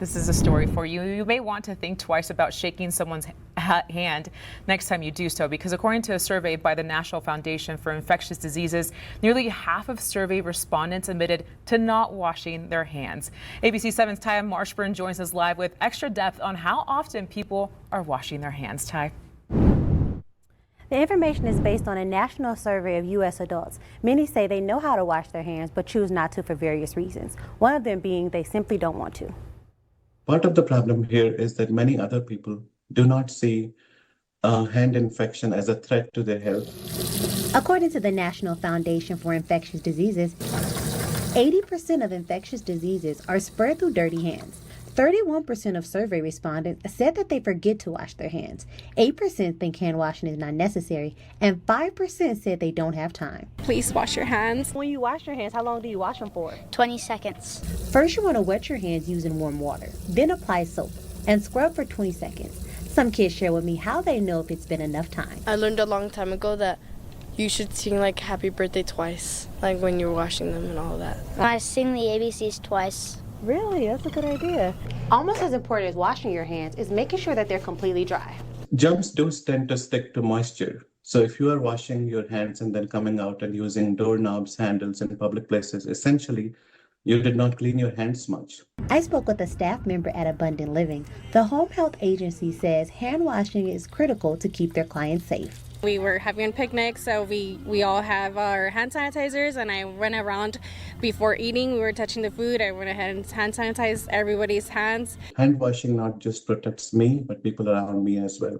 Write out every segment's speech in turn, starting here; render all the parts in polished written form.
This is a story for you. You may want to think twice about shaking someone's hand next time you do so, because according to a survey by the National Foundation for Infectious Diseases, nearly half of survey respondents admitted to not washing their hands. ABC7's Ty Marshburn joins us live with extra depth on how often people are washing their hands. Ty. The information is based on a national survey of U.S. adults. Many say they know how to wash their hands but choose not to for various reasons, one of them being they simply don't want to. Part of the problem here is that many other people do not see hand infection as a threat to their health. According to the National Foundation for Infectious Diseases, 80% of infectious diseases are spread through dirty hands. 31% of survey respondents said that they forget to wash their hands. 8% think hand washing is not necessary, and 5% said they don't have time. Please wash your hands. When you wash your hands, how long do you wash them for? 20 seconds. First, you want to wet your hands using warm water, then apply soap and scrub for 20 seconds. Some kids share with me how they know if it's been enough time. I learned a long time ago that you should sing like happy birthday twice, like when you're washing them and all that. I sing the ABCs twice. Really? That's a good idea. Almost as important as washing your hands is making sure that they're completely dry. Germs do tend to stick to moisture. So if you are washing your hands and then coming out and using doorknobs, handles in public places, essentially, you did not clean your hands much. I spoke with a staff member at Abundant Living. The home health agency says hand washing is critical to keep their clients safe. We were having a picnic, so we all have our hand sanitizers, and I went around before eating. We were touching the food. I went ahead and hand sanitized everybody's hands. Hand washing not just protects me, but people around me as well.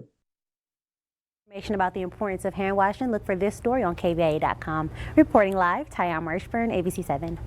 Information about the importance of hand washing, look for this story on KVIA.com. Reporting live, Ty Marshburn, ABC7.